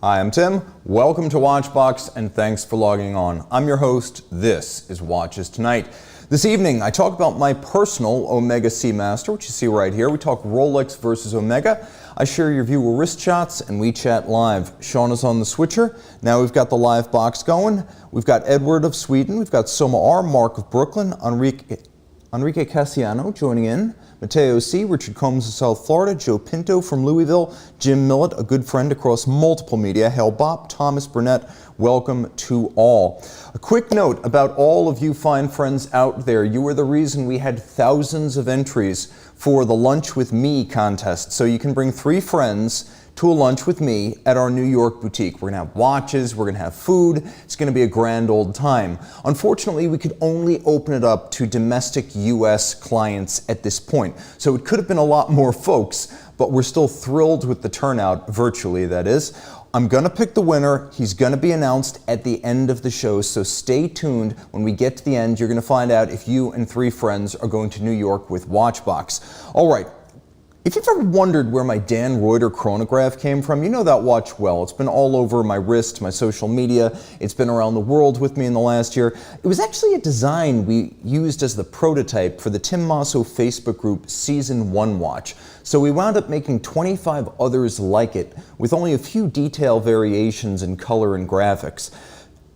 Hi, I'm Tim. Welcome to Watchbox and thanks for logging on. I'm your host. This is Watches Tonight. This evening, I talk about my personal Omega Seamaster, which you see right here. We talk Rolex versus Omega. I share your viewer wrist shots and we chat live. Sean is on the switcher. Now we've got the live box going. We've got Edward of Sweden. We've got Soma R, Mark of Brooklyn, Enrique Casiano joining in, Mateo C, Richard Combs of South Florida, Joe Pinto from Louisville, Jim Millett, a good friend across multiple media, Hal Bopp, Thomas Burnett, welcome to all. A quick note about all of you fine friends out there. You are the reason we had thousands of entries for the Lunch with Me contest. So you can bring 3 friends to a lunch with me at our New York boutique. We're gonna have watches, we're gonna have food, it's gonna be a grand old time. Unfortunately, we could only open it up to domestic US clients at this point. So it could have been a lot more folks, but we're still thrilled with the turnout, virtually that is. I'm gonna pick the winner. He's gonna be announced at the end of the show, so stay tuned. When we get to the end, you're gonna find out if you and 3 friends are going to New York with Watchbox. All right. If you've ever wondered where my Dan Reuter chronograph came from, you know that watch well. It's been all over my wrist, my social media. It's been around the world with me in the last year. It was actually a design we used as the prototype for the Tim Mosso Facebook group Season 1 watch. So we wound up making 25 others like it, with only a few detail variations in color and graphics.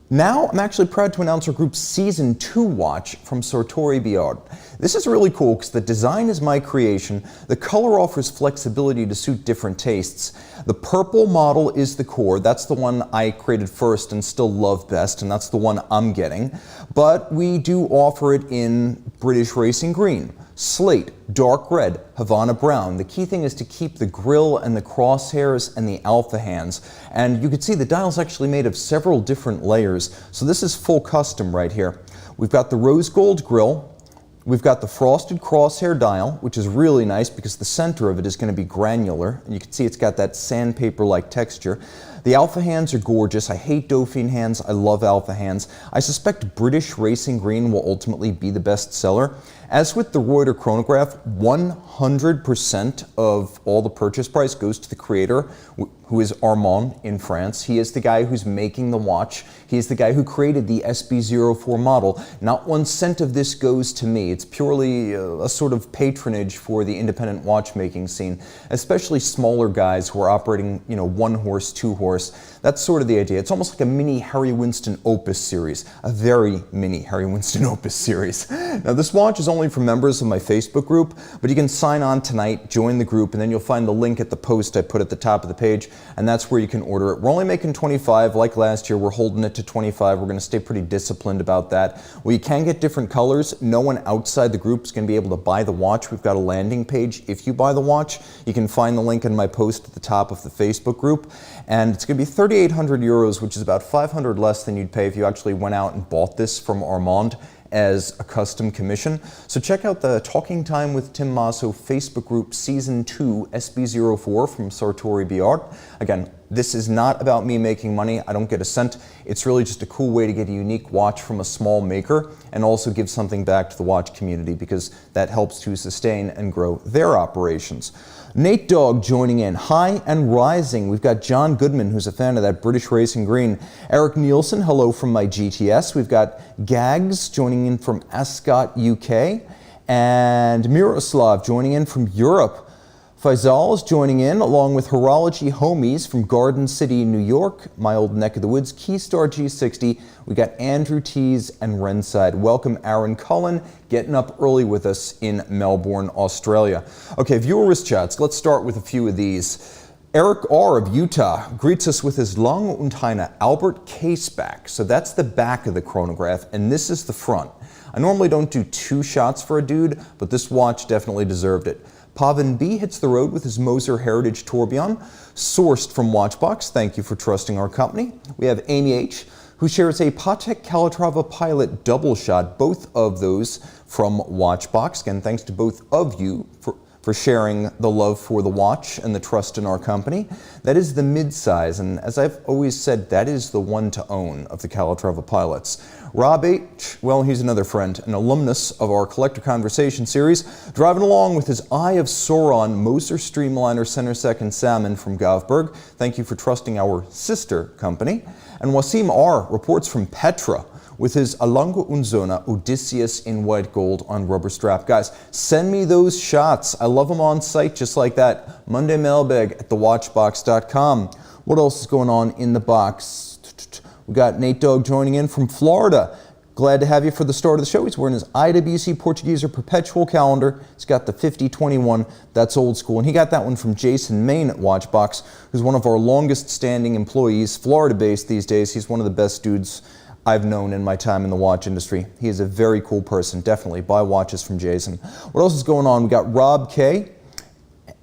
Now, I'm actually proud to announce our group's Season 2 watch from Sartori Biard. This is really cool because the design is my creation, the color offers flexibility to suit different tastes. The purple model is the core, that's the one I created first and still love best, and that's the one I'm getting. But we do offer it in British Racing Green, Slate, Dark Red, Havana Brown. The key thing is to keep the grille and the crosshairs and the alpha hands. And you can see the dial's actually made of several different layers. So this is full custom right here. We've got the rose gold grille. We've got the frosted crosshair dial, which is really nice because the center of it is going to be granular. And you can see it's got that sandpaper-like texture. The alpha hands are gorgeous. I hate Dauphine hands. I love alpha hands. I suspect British Racing Green will ultimately be the best seller. As with the Reuter chronograph, 100% of all the purchase price goes to the creator, who is Armand in France. He is the guy who's making the watch. He is the guy who created the SB04 model. Not 1 cent of this goes to me. It's purely a sort of patronage for the independent watchmaking scene, especially smaller guys who are operating, 1 horse, 2 horse. That's sort of the idea. It's almost like a mini Harry Winston Opus series, a very mini Harry Winston Opus series. Now this watch is only for members of my Facebook group, but you can sign on tonight, join the group, and then you'll find the link at the post I put at the top of the page, and that's where you can order it. We're only making 25, like last year. We're holding it to 25. We're going to stay pretty disciplined about that. We can get different colors. No one outside the group is going to be able to buy the watch. We've got a landing page. If you buy the watch, you can find the link in my post at the top of the Facebook group, and it's going to be 3,800 euros, which is about 500 less than you'd pay if you actually went out and bought this from Armand as a custom commission. So check out the Talking Time with Tim Mosso Facebook group Season 2 SB04 from Sartori Biard. Again, this is not about me making money. I don't get a cent. It's really just a cool way to get a unique watch from a small maker and also give something back to the watch community because that helps to sustain and grow their operations. Nate Dogg joining in, high and rising. We've got John Goodman, who's a fan of that British Racing Green. Eric Nielsen, hello from my GTS. We've got Gags joining in from Ascot, UK. And Miroslav joining in from Europe. Faisal is joining in along with Horology Homies from Garden City, New York, my old neck of the woods, Keystar G60. We got Andrew Tees and Renside. Welcome Aaron Cullen, getting up early with us in Melbourne, Australia. Okay, viewer wrist chats. Let's start with a few of these. Eric R. of Utah greets us with his Lang und Heine Albert case back. So that's the back of the chronograph, and this is the front. I normally don't do 2 shots for a dude, but this watch definitely deserved it. Pavan B hits the road with his Moser Heritage Tourbillon, sourced from Watchbox. Thank you for trusting our company. We have Amy H, who shares a Patek Calatrava Pilot double shot, both of those from Watchbox. Again, thanks to both of you for for sharing the love for the watch and the trust in our company. That is the mid-size, and as I've always said, that is the one to own of the Calatrava pilots. Rob H., well, he's another friend, an alumnus of our Collector Conversation series, driving along with his Eye of Sauron Moser Streamliner Center Second Salmon from Govberg. Thank you for trusting our sister company. And Wasim R. reports from Petra with his Alanga Unzona Odysseus in white gold on rubber strap. Guys, send me those shots. I love them on site just like that. Monday mailbag at thewatchbox.com. What else is going on in the box? We got Nate Dogg joining in from Florida. Glad to have you for the start of the show. He's wearing his IWC Portuguese Perpetual calendar. He's got the 5021. That's old school. And he got that one from Jason Main at Watchbox, who's one of our longest standing employees, Florida-based these days. He's one of the best dudes I've known in my time in the watch industry. He is a very cool person, definitely. Buy watches from Jason. What else is going on? We got Rob K.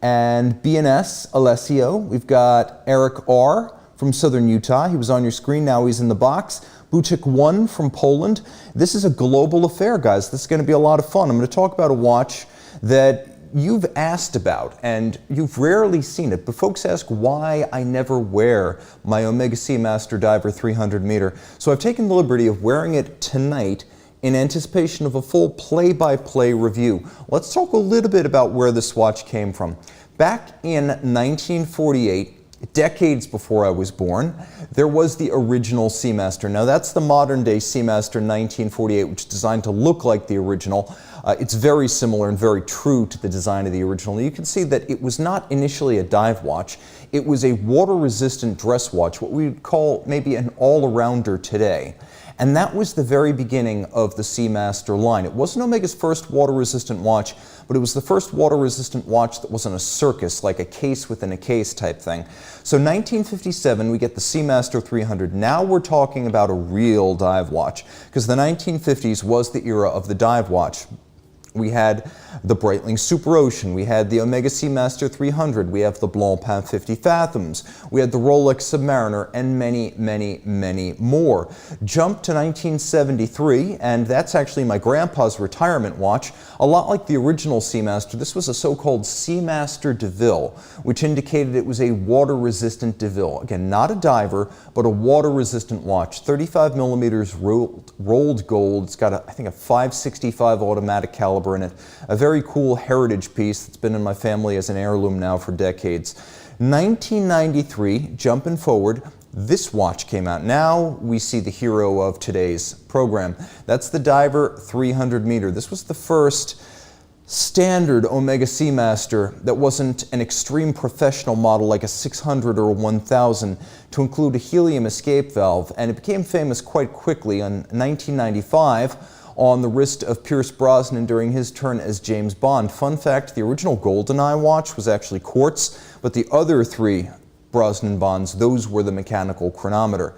and BNS Alessio. We've got Eric R. from Southern Utah. He was on your screen, now he's in the box. Buchik 1 from Poland. This is a global affair, guys. This is going to be a lot of fun. I'm going to talk about a watch that you've asked about and you've rarely seen it, but folks ask why I never wear my Omega Seamaster Diver 300 meter. So I've taken the liberty of wearing it tonight in anticipation of a full play-by-play review. Let's talk a little bit about where this watch came from. Back in 1948, decades before I was born, there was the original Seamaster. Now that's the modern day Seamaster 1948, which is designed to look like the original. It's very similar and very true to the design of the original. You can see that it was not initially a dive watch. It was a water-resistant dress watch, what we would call maybe an all-arounder today. And that was the very beginning of the Seamaster line. It wasn't Omega's first water-resistant watch, but it was the first water-resistant watch that wasn't a circus, like a case within a case type thing. So 1957, we get the Seamaster 300. Now we're talking about a real dive watch, because the 1950s was the era of the dive watch. We had the Breitling Super Ocean, we had the Omega Seamaster 300, we have the Blancpain 50 Fathoms, we had the Rolex Submariner, and many, many, many more. Jump to 1973, and that's actually my grandpa's retirement watch. A lot like the original Seamaster, this was a so-called Seamaster DeVille, which indicated it was a water-resistant DeVille. Again, not a diver, but a water-resistant watch. 35 millimeters rolled gold. It's got, I think, a 565 automatic caliber in it. A very cool heritage piece that's been in my family as an heirloom now for decades. 1993, jumping forward, this watch came out. Now we see the hero of today's program. That's the Diver 300 meter. This was the first standard Omega Seamaster that wasn't an extreme professional model like a 600 or a 1000 to include a helium escape valve, and it became famous quite quickly in 1995 on the wrist of Pierce Brosnan during his turn as James Bond. Fun fact, the original GoldenEye watch was actually quartz, but the other three Brosnan Bonds, those were the mechanical chronometer.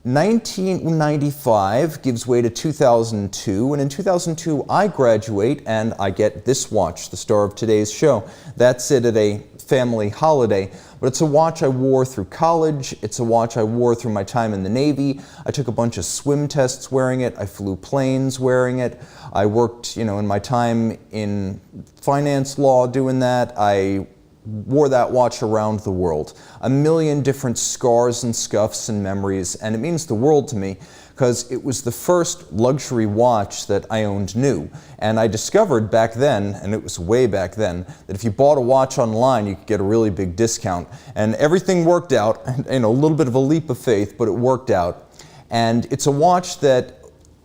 1995 gives way to 2002, and in 2002 I graduate and I get this watch, the star of today's show. That's it at a family holiday, but it's a watch I wore through college, it's a watch I wore through my time in the Navy. I took a bunch of swim tests wearing it, I flew planes wearing it, I worked, in my time in finance law doing that. I wore that watch around the world. A million different scars and scuffs and memories, and it means the world to me because it was the first luxury watch that I owned new. And I discovered back then, and it was way back then, that if you bought a watch online, you could get a really big discount. And everything worked out, a little bit of a leap of faith, but it worked out. And it's a watch that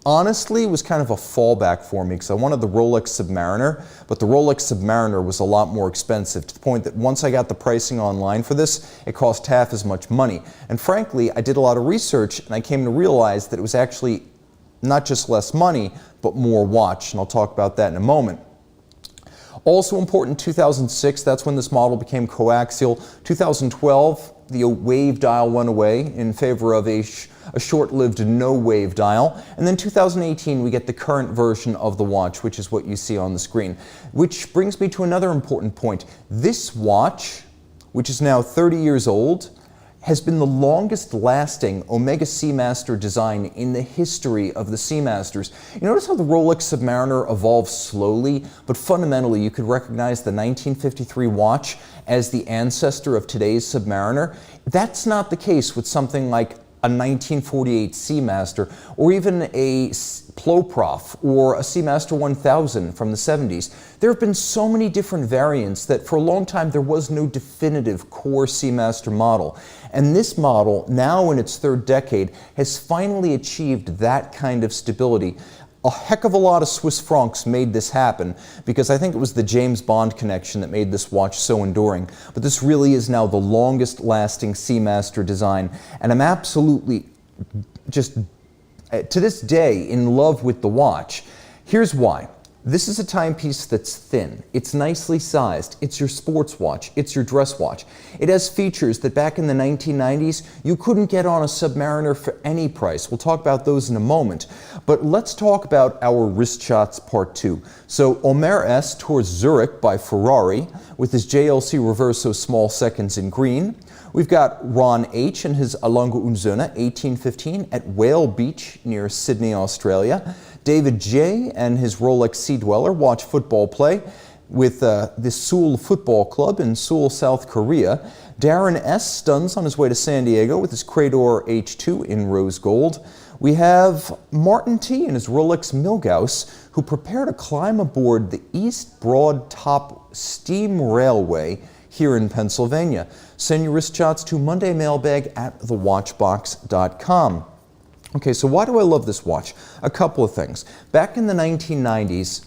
honestly was kind of a fallback for me because I wanted the Rolex Submariner, but the Rolex Submariner was a lot more expensive to the point that once I got the pricing online for this, it cost half as much money. And frankly, I did a lot of research and I came to realize that it was actually not just less money, but more watch, and I'll talk about that in a moment. Also important, 2006, that's when this model became coaxial. 2012, the wave dial went away in favor of a short-lived no-wave dial. And then 2018, we get the current version of the watch, which is what you see on the screen. Which brings me to another important point. This watch, which is now 30 years old, has been the longest lasting Omega Seamaster design in the history of the Seamasters. You notice how the Rolex Submariner evolved slowly, but fundamentally you could recognize the 1953 watch as the ancestor of today's Submariner. That's not the case with something like a 1948 Seamaster, or even a PloProf or a Seamaster 1000 from the 70s. There have been so many different variants that for a long time there was no definitive core Seamaster model. And this model, now in its third decade, has finally achieved that kind of stability. A heck of a lot of Swiss francs made this happen, because I think it was the James Bond connection that made this watch so enduring. But this really is now the longest lasting Seamaster design, and I'm absolutely just, to this day, in love with the watch. Here's why. This is a timepiece that's thin. It's nicely sized. It's your sports watch. It's your dress watch. It has features that back in the 1990s you couldn't get on a Submariner for any price. We'll talk about those in a moment. But let's talk about our wrist shots part 2. So Omer S tours Zurich by Ferrari with his JLC Reverso small seconds in green. We've got Ron H and his A Lange und Söhne 1815 at Whale Beach near Sydney, Australia. David J and his Rolex Sea Dweller watch football play with the Seoul Football Club in Seoul, South Korea. Darren S stuns on his way to San Diego with his Crador H2 in rose gold. We have Martin T and his Rolex Milgauss, who prepare to climb aboard the East Broad Top Steam Railway here in Pennsylvania. Send your wrist shots to Monday Mailbag at thewatchbox.com. Okay, so why do I love this watch? A couple of things. Back in the 1990s,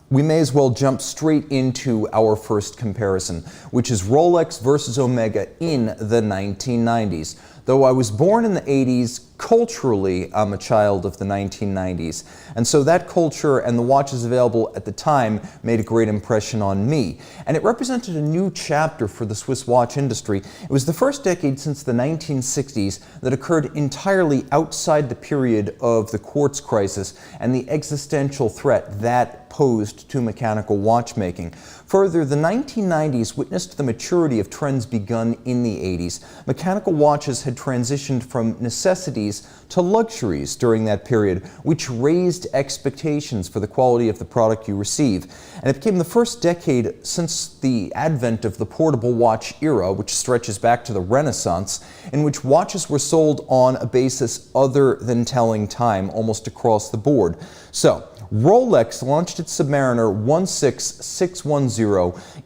we may as well jump straight into our first comparison, which is Rolex versus Omega in the 1990s. Though I was born in the 80s, culturally I'm a child of the 1990s. And so that culture and the watches available at the time made a great impression on me. And it represented a new chapter for the Swiss watch industry. It was the first decade since the 1960s that occurred entirely outside the period of the quartz crisis and the existential threat that posed to mechanical watchmaking. Further, the 1990s witnessed the maturity of trends begun in the 80s. Mechanical watches had transitioned from necessities to luxuries during that period, which raised expectations for the quality of the product you receive. And it became the first decade since the advent of the portable watch era, which stretches back to the Renaissance, in which watches were sold on a basis other than telling time almost across the board. So, Rolex launched its Submariner 16610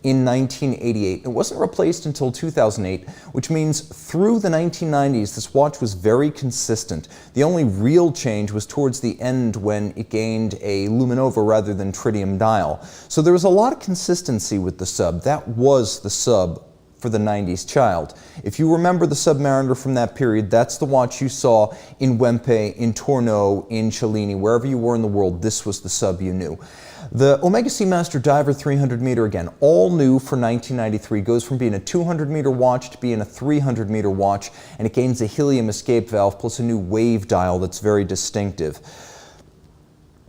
in 1988. It wasn't replaced until 2008, which means through the 1990s this watch was very consistent. The only real change was towards the end when it gained a luminova rather than tritium dial. So there was a lot of consistency with the Sub. That was the Sub for the 90s child. If you remember the Submariner from that period, that's the watch you saw in Wempe, in Tourneau, in Cellini, wherever you were in the world, this was the Sub you knew. The Omega Seamaster Diver 300 meter, again, all new for 1993, goes from being a 200 meter watch to being a 300 meter watch, and it gains a helium escape valve plus a new wave dial that's very distinctive.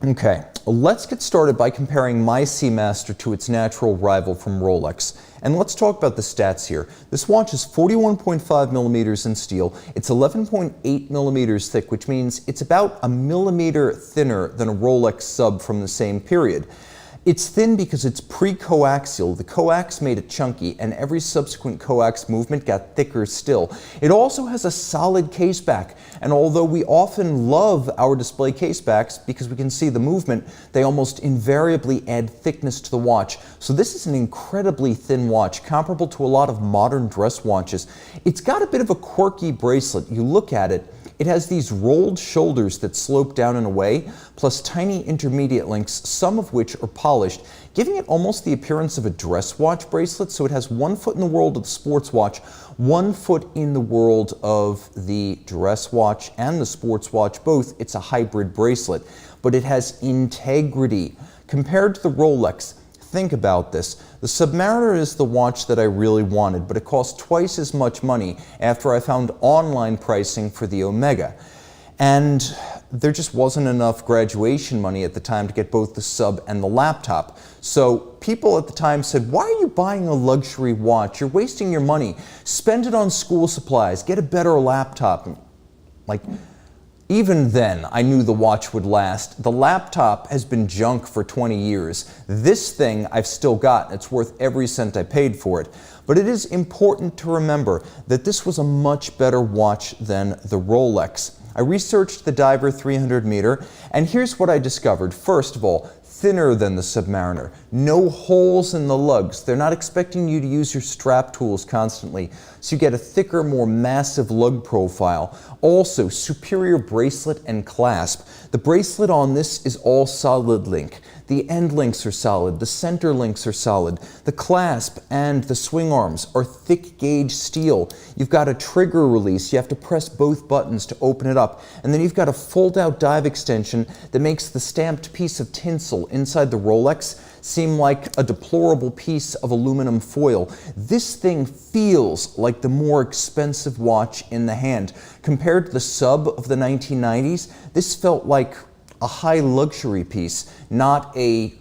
Okay, let's get started by comparing my Seamaster to its natural rival from Rolex. And let's talk about the stats here. This watch is 41.5 millimeters in steel. It's 11.8 millimeters thick, which means it's about a millimeter thinner than a Rolex Sub from the same period. It's thin because it's pre-coaxial. The coax made it chunky, and every subsequent coax movement got thicker still. It also has a solid case back, and although we often love our display case backs because we can see the movement, they almost invariably add thickness to the watch. So this is an incredibly thin watch, comparable to a lot of modern dress watches. It's got a bit of a quirky bracelet. You look at it, it has these rolled shoulders that slope down and away, plus tiny intermediate links, some of which are polished, giving it almost the appearance of a dress watch bracelet. So it has 1 foot in the world of the sports watch, 1 foot in the world of the dress watch and the sports watch, both. It's a hybrid bracelet, but it has integrity. Compared to the Rolex, think about this. The Submariner is the watch that I really wanted, but it cost twice as much money after I found online pricing for the Omega. And there just wasn't enough graduation money at the time to get both the sub and the laptop. So people at the time said, why are you buying a luxury watch? You're wasting your money. Spend it on school supplies. Get a better laptop. Like, even then, I knew the watch would last. The laptop has been junk for 20 years. This thing I've still got, and it's worth every cent I paid for it. But it is important to remember that this was a much better watch than the Rolex. I researched the Diver 300 meter, and here's what I discovered. First of all, thinner than the Submariner. No holes in the lugs. They're not expecting you to use your strap tools constantly, so you get a thicker, more massive lug profile. Also, superior bracelet and clasp. The bracelet on this is all solid link. The end links are solid, the center links are solid. The clasp and the swing arms are thick gauge steel. You've got a trigger release, you have to press both buttons to open it up. And then you've got a fold out dive extension that makes the stamped piece of tinsel inside the Rolex seem like a deplorable piece of aluminum foil. This thing feels like the more expensive watch in the hand. Compared to the sub of the 1990s, this felt like a high luxury piece, not a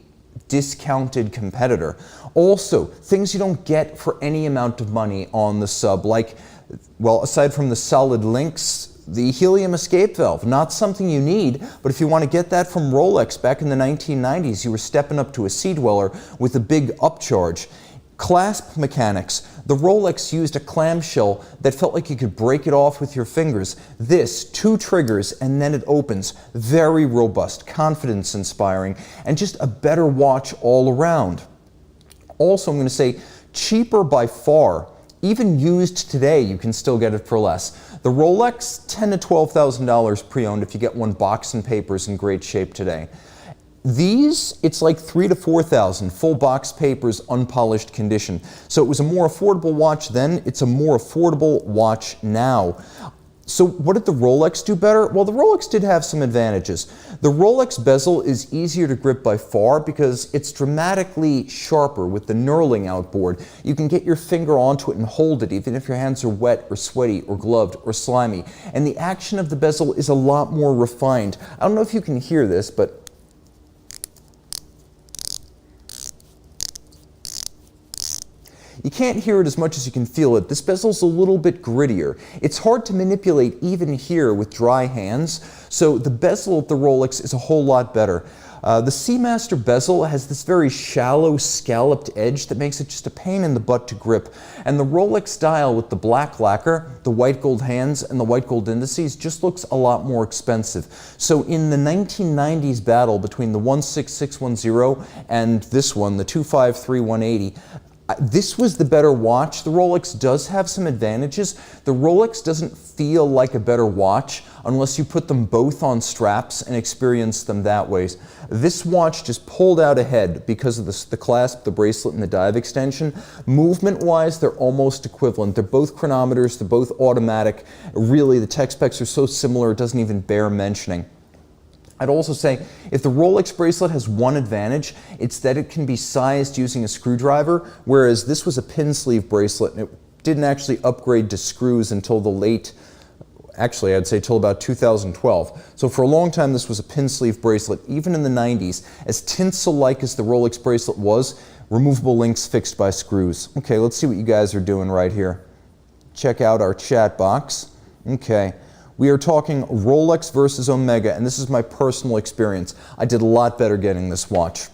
discounted competitor. Also, things you don't get for any amount of money on the sub, like, well, aside from the solid links, the helium escape valve, not something you need, but if you want to get that from Rolex back in the 1990s, you were stepping up to a sea dweller with a big upcharge. Clasp mechanics. The Rolex used a clamshell that felt like you could break it off with your fingers. This, 2 triggers and then it opens. Very robust, confidence inspiring, and just a better watch all around. Also, I'm going to say cheaper by far. Even used today, you can still get it for less. The Rolex, $10,000 to $12,000 pre-owned if you get one box and papers in great shape today. These, it's like $3,000 to $4,000, full box papers, unpolished condition. So it was a more affordable watch then, it's a more affordable watch now. So what did the Rolex do better? Well, the Rolex did have some advantages. The Rolex bezel is easier to grip by far because it's dramatically sharper with the knurling outboard. You can get your finger onto it and hold it even if your hands are wet or sweaty or gloved or slimy. And the action of the bezel is a lot more refined. I don't know if you can hear this, but you can't hear it as much as you can feel it. This bezel's a little bit grittier. It's hard to manipulate even here with dry hands, so the bezel of the Rolex is a whole lot better. The Seamaster bezel has this very shallow scalloped edge that makes it just a pain in the butt to grip. And the Rolex dial with the black lacquer, the white gold hands, and the white gold indices just looks a lot more expensive. So in the 1990s battle between the 16610 and this one, the 253180, this was the better watch. The Rolex does have some advantages. The Rolex doesn't feel like a better watch unless you put them both on straps and experience them that way. This watch just pulled out ahead because of the clasp, the bracelet, and the dive extension. Movement-wise, they're almost equivalent. They're both chronometers, they're both automatic. Really, the tech specs are so similar it doesn't even bear mentioning. I'd also say if the Rolex bracelet has one advantage, it's that it can be sized using a screwdriver, whereas this was a pin sleeve bracelet and it didn't actually upgrade to screws until the late, actually I'd say till about 2012. So for a long time this was a pin sleeve bracelet, even in the 90s. As tinsel-like as the Rolex bracelet was, removable links fixed by screws. Okay, let's see what you guys are doing right here. Check out our chat box. Okay. We are talking Rolex versus Omega, and this is my personal experience. I did a lot better getting this watch.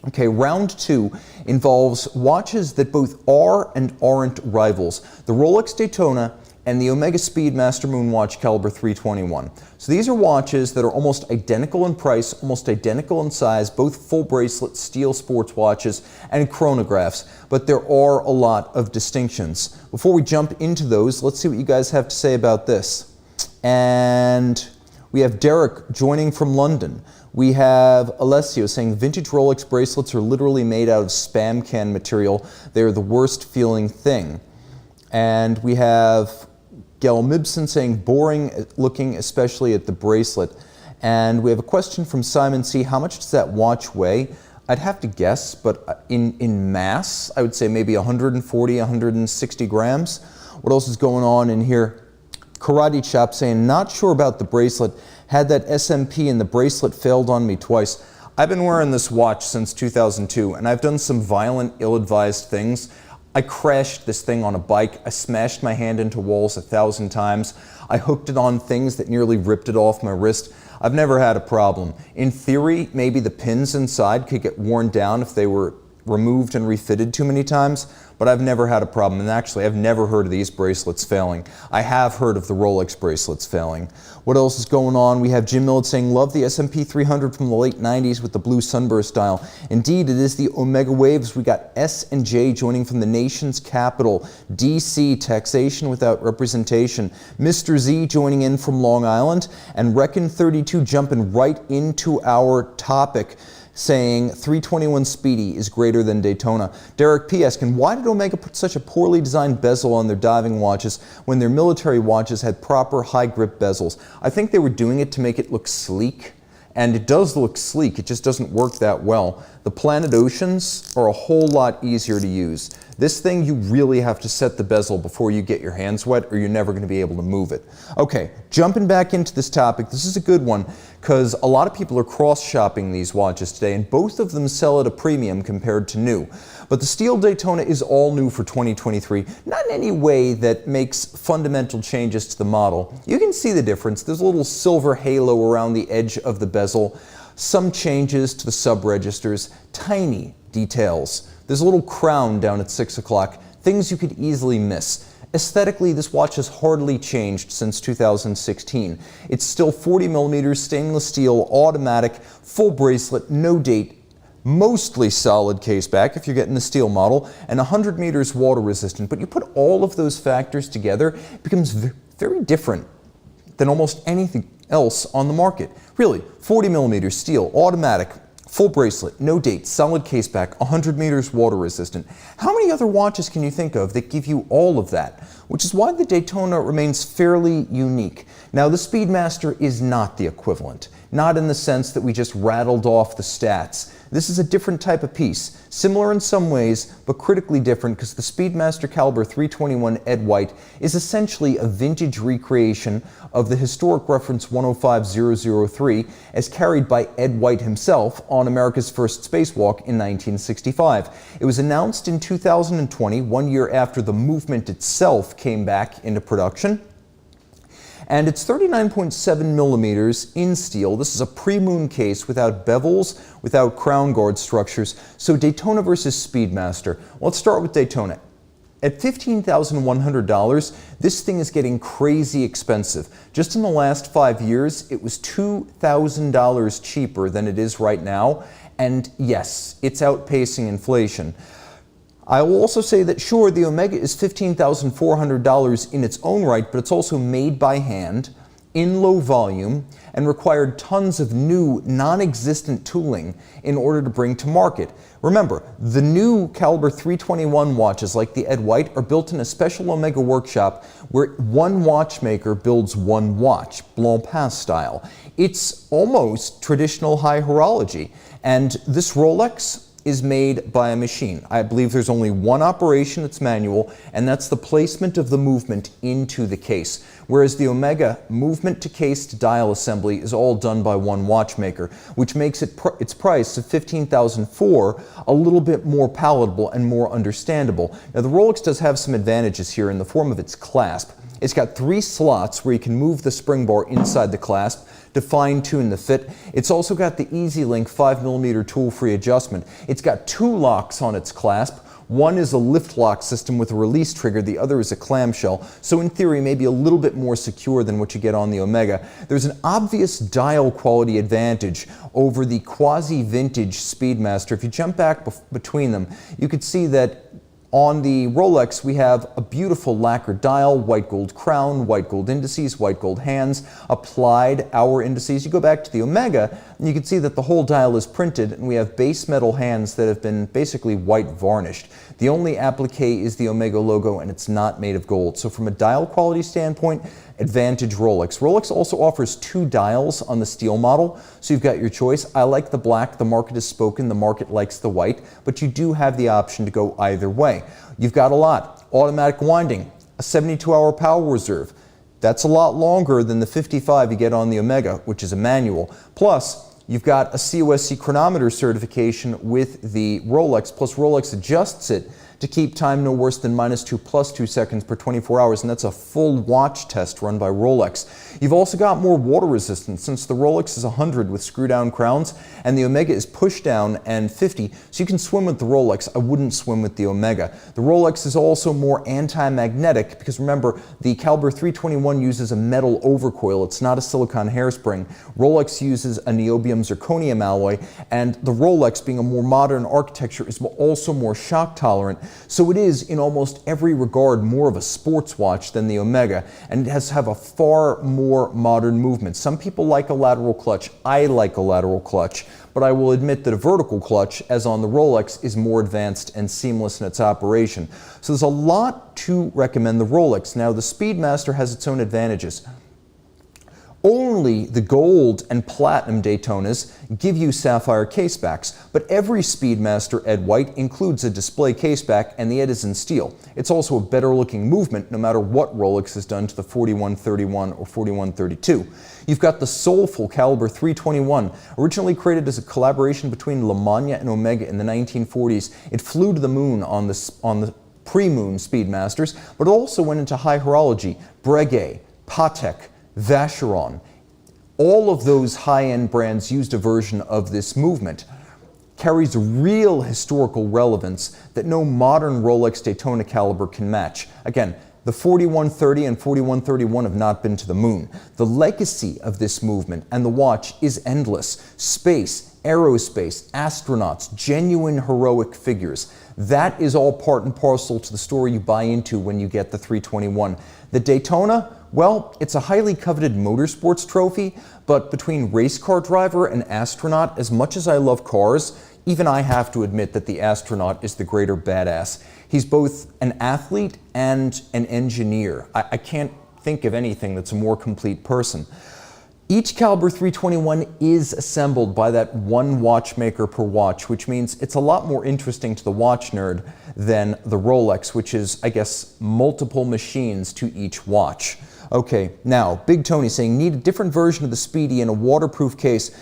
Okay, round 2 involves watches that both are and aren't rivals. The Rolex Daytona and the Omega Speedmaster Moonwatch Caliber 321. So these are watches that are almost identical in price, almost identical in size, both full bracelet steel sports watches and chronographs, but there are a lot of distinctions. Before we jump into those, let's see what you guys have to say about this. And we have Derek joining from London. We have Alessio saying vintage Rolex bracelets are literally made out of Spam can material. They're the worst feeling thing. And we have Gail Mibson saying boring looking, especially at the bracelet. And we have a question from Simon C. How much does that watch weigh? I'd have to guess, but in mass, I would say maybe 140, 160 grams. What else is going on in here? Karate Chop saying, not sure about the bracelet. Had that SMP and the bracelet failed on me twice. I've been wearing this watch since 2002 and I've done some violent, ill-advised things. I crashed this thing on a bike. I smashed my hand into walls 1,000 times. I hooked it on things that nearly ripped it off my wrist. I've never had a problem. In theory, maybe the pins inside could get worn down if they were removed and refitted too many times, but I've never had a problem. And actually, I've never heard of these bracelets failing. I have heard of the Rolex bracelets failing. What else is going on? We have Jim Millett saying, love the SMP 300 from the late 90s with the blue sunburst dial. Indeed, it is the Omega Waves. We got S and J joining from the nation's capital, DC, taxation without representation. Mr. Z joining in from Long Island, and Reckon 32 jumping right into our topic, saying 321 Speedy is greater than Daytona. Derek P. asking, why did Omega put such a poorly designed bezel on their diving watches when their military watches had proper high grip bezels? I think they were doing it to make it look sleek, and it does look sleek, it just doesn't work that well. The Planet Oceans are a whole lot easier to use. This thing, you really have to set the bezel before you get your hands wet or you're never going to be able to move it. Okay, jumping back into this topic, this is a good one because a lot of people are cross-shopping these watches today and both of them sell at a premium compared to new. But the Steel Daytona is all new for 2023, not in any way that makes fundamental changes to the model. You can see the difference. There's a little silver halo around the edge of the bezel, some changes to the sub-registers, tiny details. There's a little crown down at 6 o'clock, things you could easily miss. Aesthetically, this watch has hardly changed since 2016. It's still 40mm stainless steel, automatic, full bracelet, no date, mostly solid case back if you're getting the steel model, and 100 meters water resistant. But you put all of those factors together, it becomes very different than almost anything else on the market. Really, 40mm steel, automatic, full bracelet, no date, solid case back, 100 meters water resistant. How many other watches can you think of that give you all of that? Which is why the Daytona remains fairly unique. Now, the Speedmaster is not the equivalent, not in the sense that we just rattled off the stats. This is a different type of piece, similar in some ways, but critically different because the Speedmaster Caliber 321 Ed White is essentially a vintage recreation of the historic reference 105003 as carried by Ed White himself on America's first spacewalk in 1965. It was announced in 2020, 1 year after the movement itself came back into production. And it's 39.7mm in steel. This is a pre-moon case without bevels, without crown guard structures. So Daytona versus Speedmaster. Let's start with Daytona. At $15,100, this thing is getting crazy expensive. Just in the last 5 years, it was $2,000 cheaper than it is right now. And yes, it's outpacing inflation. I will also say that sure, the Omega is $15,400 in its own right, but it's also made by hand, in low volume, and required tons of new, non-existent tooling in order to bring to market. Remember, the new Caliber 321 watches like the Ed White are built in a special Omega workshop where one watchmaker builds one watch, Blancpain style. It's almost traditional high horology, and this Rolex is made by a machine. I believe there's only one operation that's manual, and that's the placement of the movement into the case. Whereas the Omega movement to case to dial assembly is all done by one watchmaker, which makes its price of $15,400 a little bit more palatable and more understandable. Now the Rolex does have some advantages here in the form of its clasp. It's got 3 slots where you can move the spring bar inside the clasp to fine-tune the fit. It's also got the EasyLink 5mm tool-free adjustment. It's got 2 locks on its clasp. One is a lift lock system with a release trigger, the other is a clamshell, so in theory maybe a little bit more secure than what you get on the Omega. There's an obvious dial quality advantage over the quasi-vintage Speedmaster. If you jump back between them, you could see that on the Rolex, we have a beautiful lacquer dial, white gold crown, white gold indices, white gold hands, applied hour indices. You go back to the Omega, and you can see that the whole dial is printed, and we have base metal hands that have been basically white varnished. The only applique is the Omega logo, and it's not made of gold. So from a dial quality standpoint, advantage Rolex. Rolex also offers 2 dials on the steel model, so you've got your choice. I like the black, the market has spoken, the market likes the white, but you do have the option to go either way. You've got a lot. Automatic winding, a 72-hour power reserve, That's a lot longer than the 55 you get on the Omega, which is a manual. Plus, you've got a COSC chronometer certification with the Rolex, plus Rolex adjusts it to keep time no worse than -2 plus 2 seconds per 24 hours, and that's a full watch test run by Rolex. You've also got more water resistance since the Rolex is 100 with screw-down crowns and the Omega is push-down and 50, so you can swim with the Rolex. I wouldn't swim with the Omega. The Rolex is also more anti-magnetic because remember, the caliber 321 uses a metal overcoil. It's not a silicone hairspring. Rolex uses a niobium zirconium alloy, and the Rolex, being a more modern architecture, is also more shock tolerant. So it is, in almost every regard, more of a sports watch than the Omega, and it has to have a far more modern movement. Some people like a lateral clutch. I like a lateral clutch, but I will admit that a vertical clutch, as on the Rolex, is more advanced and seamless in its operation. So there's a lot to recommend the Rolex. Now, the Speedmaster has its own advantages. Only the gold and platinum Daytonas give you sapphire casebacks, but every Speedmaster Ed White includes a display caseback, and the Ed is in steel. It's also a better looking movement no matter what Rolex has done to the 4131 or 4132. You've got the soulful caliber 321, originally created as a collaboration between La Magna and Omega in the 1940s. It flew to the moon on the pre-moon Speedmasters, but it also went into high horology. Breguet, Patek, Vacheron, all of those high-end brands used a version of this movement. Carries real historical relevance that no modern Rolex Daytona caliber can match. Again, the 4130 and 4131 have not been to the moon. The legacy of this movement and the watch is endless. Space, aerospace, astronauts, genuine heroic figures. That is all part and parcel to the story you buy into when you get the 321. The Daytona, well, it's a highly coveted motorsports trophy, but between race car driver and astronaut, as much as I love cars, even I have to admit that the astronaut is the greater badass. He's both an athlete and an engineer. I can't think of anything that's a more complete person. Each caliber 321 is assembled by that one watchmaker per watch, which means it's a lot more interesting to the watch nerd than the Rolex, which is, I guess, multiple machines to each watch. Okay, now, Big Tony saying, need a different version of the Speedy in a waterproof case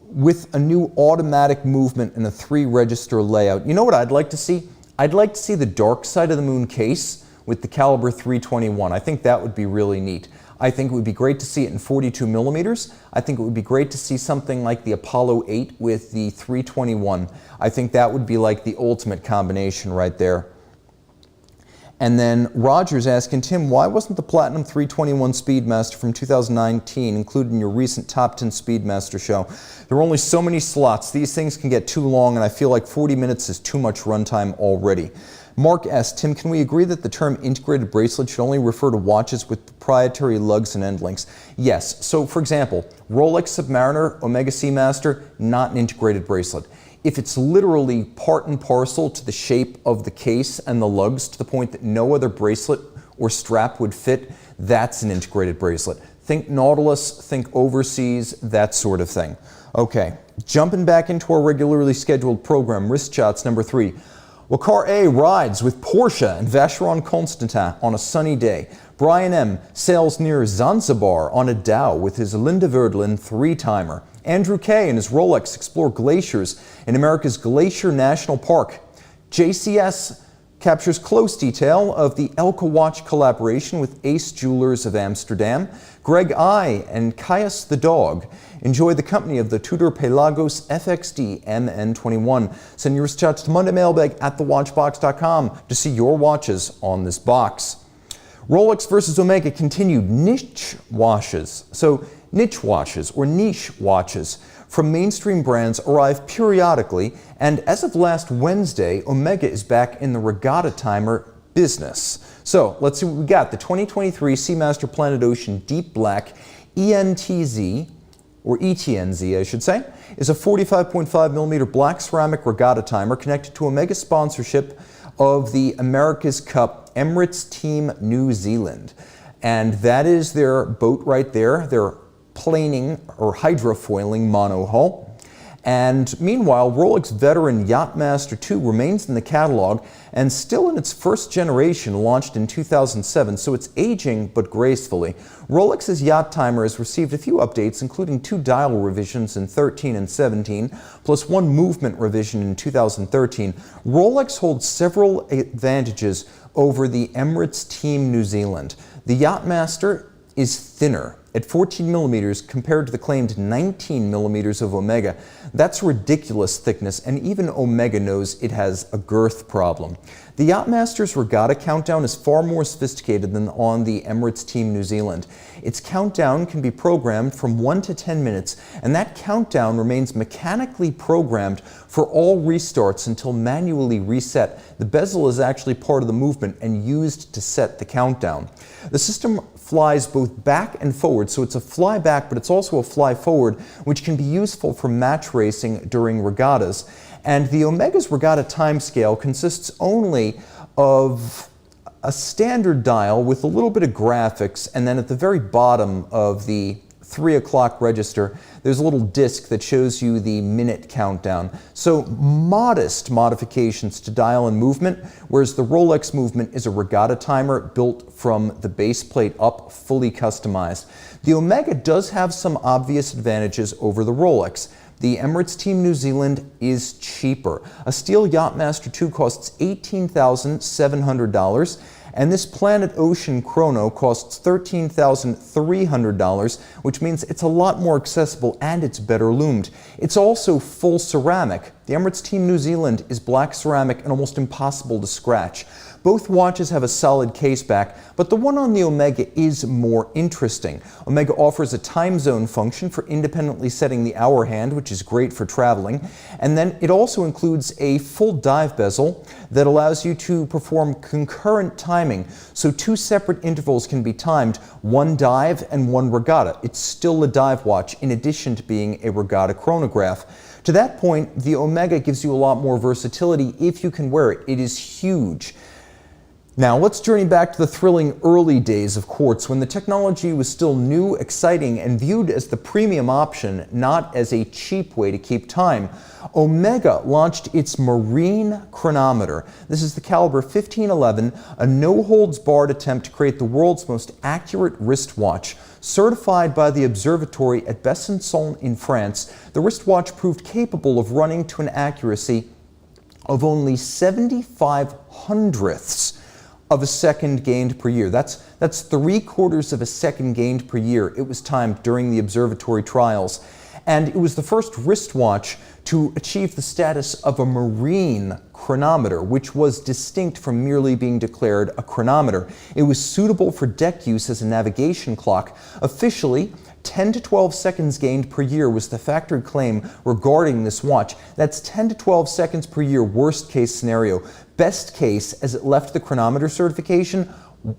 with a new automatic movement and a 3-register layout. You know what I'd like to see? I'd like to see the dark side of the moon case with the caliber 321. I think that would be really neat. I think it would be great to see it in 42 millimeters. I think it would be great to see something like the Apollo 8 with the 321. I think that would be like the ultimate combination right there. And then Roger's asking, Tim, why wasn't the Platinum 321 Speedmaster from 2019 included in your recent Top 10 Speedmaster show? There are only so many slots. These things can get too long, and I feel like 40 minutes is too much runtime already. Mark S. Tim, can we agree that the term integrated bracelet should only refer to watches with proprietary lugs and end links? Yes. So, for example, Rolex Submariner, Omega Seamaster, not an integrated bracelet. If it's literally part and parcel to the shape of the case and the lugs to the point that no other bracelet or strap would fit, that's an integrated bracelet. Think Nautilus, think Overseas, that sort of thing. Okay, jumping back into our regularly scheduled program, wrist shots number 3. Well, Car A rides with Porsche and Vacheron Constantin on a sunny day. Brian M. sails near Zanzibar on a dhow with his Linda Verdlin 3-timer. Andrew K. and his Rolex explore glaciers in America's Glacier National Park. JCS captures close detail of the Elka watch collaboration with Ace Jewelers of Amsterdam. Greg I. and Caius the dog enjoy the company of the Tudor Pelagos FXD MN21. Send your shots to mondaymailbag@thewatchbox.com to see your watches on this box. Rolex versus Omega continued niche watches. So niche watches or niche watches from mainstream brands arrive periodically, and as of last Wednesday, Omega is back in the regatta timer business. So let's see what we got. The 2023 Seamaster Planet Ocean Deep Black ENTZ, or ETNZ I should say, is a 45.5 millimeter black ceramic regatta timer connected to Omega sponsorship of the America's Cup Emirates Team New Zealand. And that is their boat right there, their planing or hydrofoiling monohull. And meanwhile, Rolex veteran Yachtmaster 2 remains in the catalog and still in its first generation, launched in 2007, so it's aging but gracefully. Rolex's yacht timer has received a few updates, including 2 dial revisions in 13 and 17, plus 1 movement revision in 2013. Rolex holds several advantages over the Emirates Team New Zealand. The Yachtmaster is thinner at 14 millimeters compared to the claimed 19 millimeters of Omega. That's ridiculous thickness, and even Omega knows it has a girth problem. The Yachtmaster's regatta countdown is far more sophisticated than on the Emirates Team New Zealand. Its countdown can be programmed from 1 to 10 minutes, and that countdown remains mechanically programmed for all restarts until manually reset. The bezel is actually part of the movement and used to set the countdown. The system flies both back and forward, so it's a fly back, but it's also a fly forward, which can be useful for match racing during regattas. And the Omega's regatta timescale consists only of a standard dial with a little bit of graphics, and then at the very bottom of the 3 o'clock register, there's a little disc that shows you the minute countdown. So modest modifications to dial and movement, whereas the Rolex movement is a regatta timer built from the base plate up, fully customized. The Omega does have some obvious advantages over the Rolex. The Emirates Team New Zealand is cheaper. A steel Yachtmaster 2 costs $18,700, and this Planet Ocean Chrono costs $13,300, which means it's a lot more accessible and it's better loomed. It's also full ceramic. The Emirates Team New Zealand is black ceramic and almost impossible to scratch. Both watches have a solid case back, but the one on the Omega is more interesting. Omega offers a time zone function for independently setting the hour hand, which is great for traveling. And then it also includes a full dive bezel that allows you to perform concurrent timing. So 2 separate intervals can be timed, 1 dive and 1 regatta. It's still a dive watch in addition to being a regatta chronograph. To that point, the Omega gives you a lot more versatility if you can wear it. It is huge. Now let's journey back to the thrilling early days of quartz, when the technology was still new, exciting, and viewed as the premium option, not as a cheap way to keep time. Omega launched its marine chronometer. This is the caliber 1511, a no-holds-barred attempt to create the world's most accurate wristwatch. Certified by the observatory at Besançon in France, the wristwatch proved capable of running to an accuracy of only 75 hundredths of a second gained per year. That's 3/4 of a second gained per year. It was timed during the observatory trials. And it was the first wristwatch to achieve the status of a marine chronometer, which was distinct from merely being declared a chronometer. It was suitable for deck use as a navigation clock. Officially, 10 to 12 seconds gained per year was the factory claim regarding this watch. That's 10 to 12 seconds per year, worst case scenario. Best case, as it left the chronometer certification,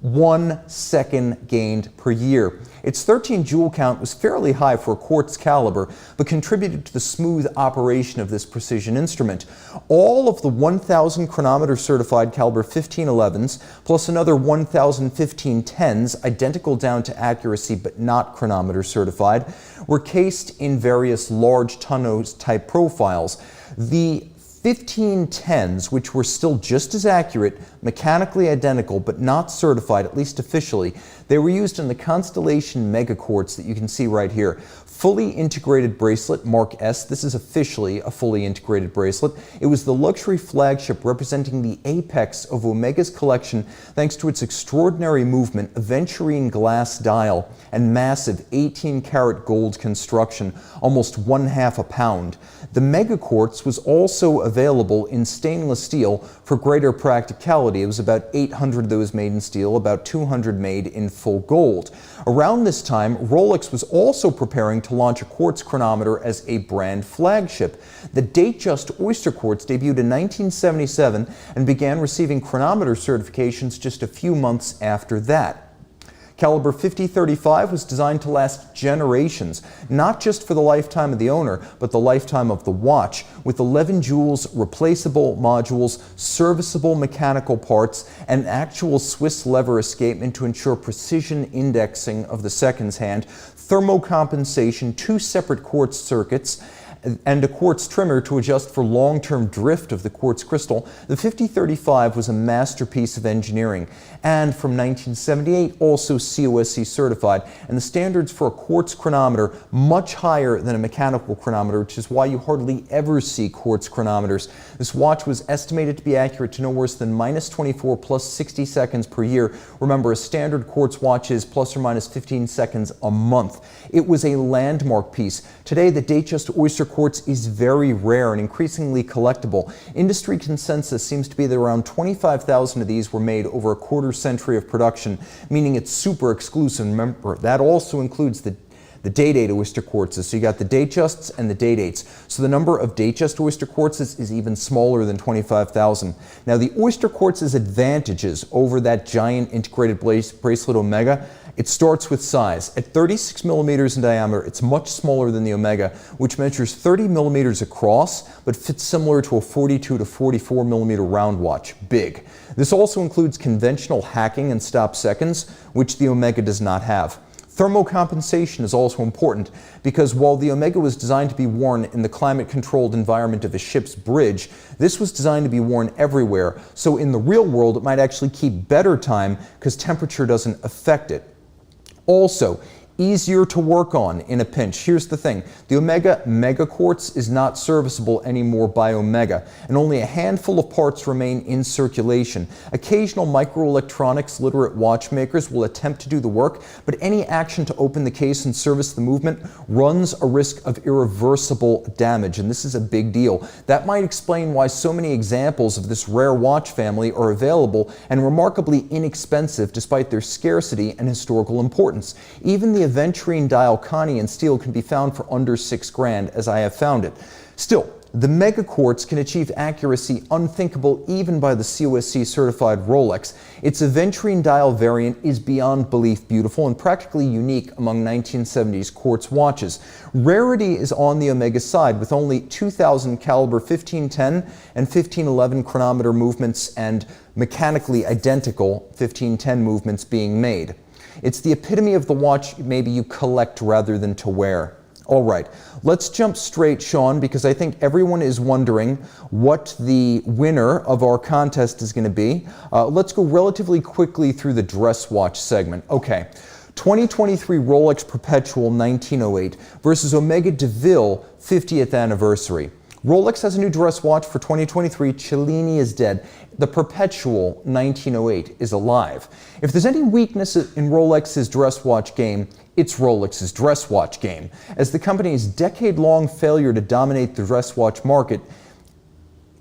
1 second gained per year. Its 13 joule count was fairly high for a quartz caliber, but contributed to the smooth operation of this precision instrument. All of the 1,000 chronometer certified caliber 1511s, plus another 1,000 1510s, identical down to accuracy but not chronometer certified, were cased in various large tonneau type profiles. The 1510s, which were still just as accurate, mechanically identical, but not certified, at least officially, they were used in the Constellation Mega Quartz that you can see right here. Fully integrated bracelet, Mark S. This is officially a fully integrated bracelet. It was the luxury flagship representing the apex of Omega's collection thanks to its extraordinary movement, aventurine glass dial, and massive 18-karat gold construction, almost 1/2 a pound. The Mega Quartz was also available in stainless steel for greater practicality. It was about 800 of those made in steel, about 200 made in full gold. Around this time, Rolex was also preparing to launch a quartz chronometer as a brand flagship. The Datejust Oyster Quartz debuted in 1977 and began receiving chronometer certifications just a few months after that. Caliber 5035 was designed to last generations, not just for the lifetime of the owner, but the lifetime of the watch, with 11 joules, replaceable modules, serviceable mechanical parts, and actual Swiss lever escapement to ensure precision indexing of the seconds hand, thermocompensation, 2 separate quartz circuits, and a quartz trimmer to adjust for long-term drift of the quartz crystal, the 5035 was a masterpiece of engineering, and from 1978 also COSC certified, and the standards for a quartz chronometer much higher than a mechanical chronometer, which is why you hardly ever see quartz chronometers. This watch was estimated to be accurate to no worse than -24 plus 60 seconds per year. Remember, a standard quartz watch is plus or minus 15 seconds a month. It was a landmark piece. Today, the Datejust oyster quartz is very rare and increasingly collectible. Industry consensus seems to be that around 25,000 of these were made over a quarter century of production, meaning it's super exclusive. Remember, that also includes the date-8 oyster quartzes. So you got the Datejusts and the date-8s. So the number of Datejust oyster quartzes is even smaller than 25,000. Now, the oyster quartz's advantages over that giant integrated bracelet Omega, it starts with size. At 36 millimeters in diameter, it's much smaller than the Omega, which measures 30 millimeters across, but fits similar to a 42 to 44 millimeter round watch. Big. This also includes conventional hacking and stop seconds, which the Omega does not have. Thermocompensation is also important because while the Omega was designed to be worn in the climate-controlled environment of a ship's bridge, this was designed to be worn everywhere. So in the real world, it might actually keep better time because temperature doesn't affect it. Also, easier to work on in a pinch. Here's the thing. The Omega Mega Quartz is not serviceable anymore by Omega, and only a handful of parts remain in circulation. Occasional microelectronics literate watchmakers will attempt to do the work, but any action to open the case and service the movement runs a risk of irreversible damage, and this is a big deal. That might explain why so many examples of this rare watch family are available and remarkably inexpensive despite their scarcity and historical importance. Even the aventurine dial Connie and steel can be found for under $6,000, as I have found it. Still, the Mega Quartz can achieve accuracy unthinkable even by the COSC certified Rolex. Its aventurine dial variant is beyond belief beautiful and practically unique among 1970s quartz watches. Rarity is on the Omega side, with only 2000 caliber 1510 and 1511 chronometer movements and mechanically identical 1510 movements being made. It's the epitome of the watch maybe you collect rather than to wear. All right, let's jump straight, Sean, because I think everyone is wondering what the winner of our contest is going to be. Let's go relatively quickly through the dress watch segment. Okay, 2023 Rolex Perpetual 1908 versus Omega DeVille 50th anniversary. Rolex has a new dress watch for 2023. Cellini is dead. The Perpetual 1908 is alive. If there's any weakness in Rolex's dress watch game, it's Rolex's dress watch game, as the company's decade-long failure to dominate the dress watch market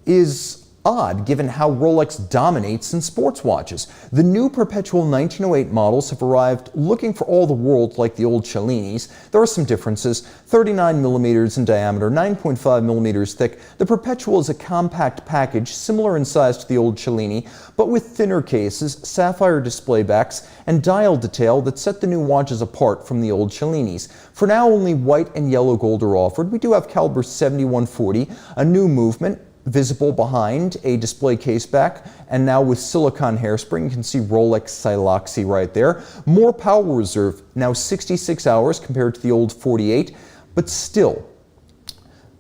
is odd given how Rolex dominates in sports watches. The new Perpetual 1908 models have arrived looking for all the world like the old Cellinis. There are some differences. 39 millimeters in diameter, 9.5 millimeters thick. The Perpetual is a compact package similar in size to the old Cellini, but with thinner cases, sapphire display backs, and dial detail that set the new watches apart from the old Cellinis. For now, only white and yellow gold are offered. We do have caliber 7140, a new movement, visible behind a display case back, and now with silicone hairspring. You can see Rolex Siloxy right there. More power reserve, now 66 hours compared to the old 48, but still.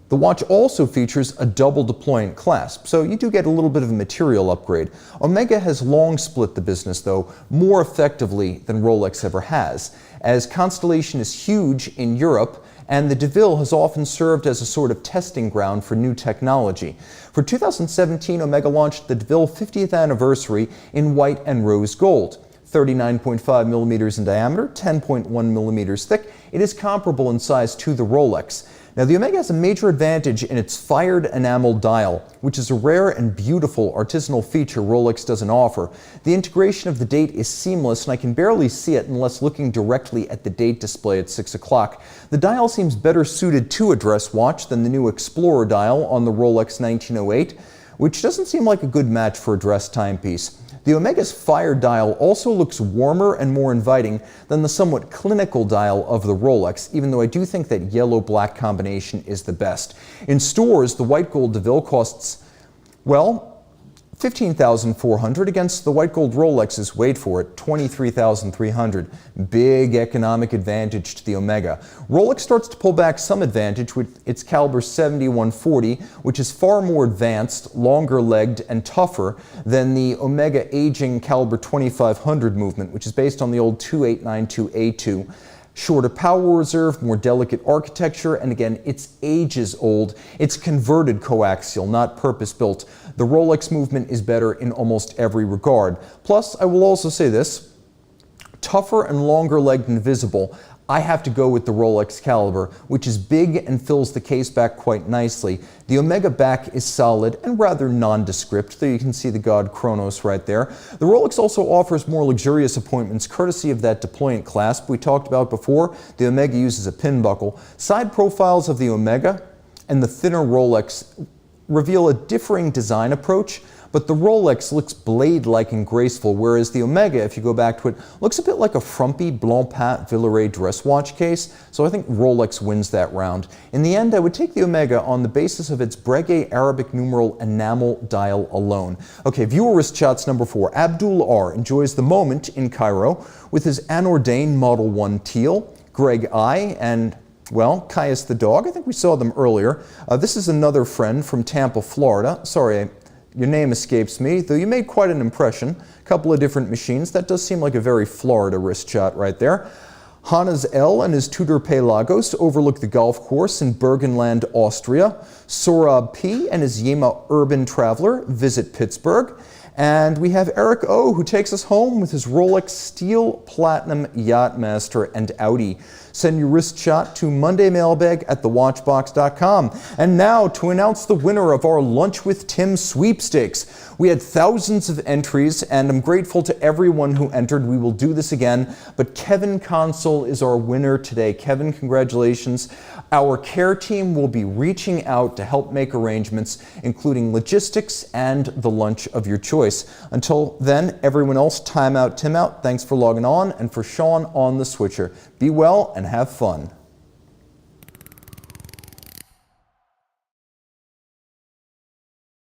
The watch also features a double deployant clasp, so you do get a little bit of a material upgrade. Omega has long split the business, though, more effectively than Rolex ever has, as Constellation is huge in Europe, and the DeVille has often served as a sort of testing ground for new technology. For 2017, Omega launched the DeVille 50th anniversary in white and rose gold. 39.5 millimeters in diameter, 10.1 millimeters thick. It is comparable in size to the Rolex. Now, the Omega has a major advantage in its fired enamel dial, which is a rare and beautiful artisanal feature Rolex doesn't offer. The integration of the date is seamless, and I can barely see it unless looking directly at the date display at 6 o'clock. The dial seems better suited to a dress watch than the new Explorer dial on the Rolex 1908, which doesn't seem like a good match for a dress timepiece. The Omega's fired dial also looks warmer and more inviting than the somewhat clinical dial of the Rolex, even though I do think that yellow-black combination is the best. In stores, the white gold DeVille costs, well, $15,400 against the white gold Rolex's, wait for it, $23,300. Big economic advantage to the Omega. Rolex starts to pull back some advantage with its caliber 7140, which is far more advanced, longer-legged, and tougher than the Omega aging caliber 2500 movement, which is based on the old 2892A2. Shorter power reserve, more delicate architecture, and again, its ages old. It's converted coaxial, not purpose-built. The Rolex movement is better in almost every regard. Plus, I will also say this, tougher and longer-legged and visible. I have to go with the Rolex caliber, which is big and fills the case back quite nicely. The Omega back is solid and rather nondescript, though you can see the god Chronos right there. The Rolex also offers more luxurious appointments courtesy of that deployant clasp we talked about before. The Omega uses a pin buckle. Side profiles of the Omega and the thinner Rolex reveal a differing design approach, but the Rolex looks blade-like and graceful, whereas the Omega, if you go back to it, looks a bit like a frumpy Blancpain Villeray dress watch case, so I think Rolex wins that round. In the end, I would take the Omega on the basis of its Breguet Arabic numeral enamel dial alone. Okay, viewer wrist shots number 4. Abdul R. enjoys the moment in Cairo with his Anordain Model 1 teal, Greg I, and well, Caius the dog. I think we saw them earlier. This is another friend from Tampa, Florida. Sorry, your name escapes me, though you made quite an impression. A couple of different machines. That does seem like a very Florida wrist shot right there. Hannes L. and his Tudor Pelagos overlook the golf course in Burgenland, Austria. Sorab P. and his Yema Urban Traveler visit Pittsburgh. And we have Eric O., who takes us home with his Rolex Steel Platinum Yachtmaster and Audi. Send your wrist shot to mondaymailbag@thewatchbox.com. And now to announce the winner of our Lunch with Tim sweepstakes. We had thousands of entries, and I'm grateful to everyone who entered. We will do this again, but Kevin Consul is our winner today. Kevin, congratulations. Our care team will be reaching out to help make arrangements, including logistics and the lunch of your choice. Until then, everyone else, time out, Tim out. Thanks for logging on, and for Sean on the switcher. Be well and have fun.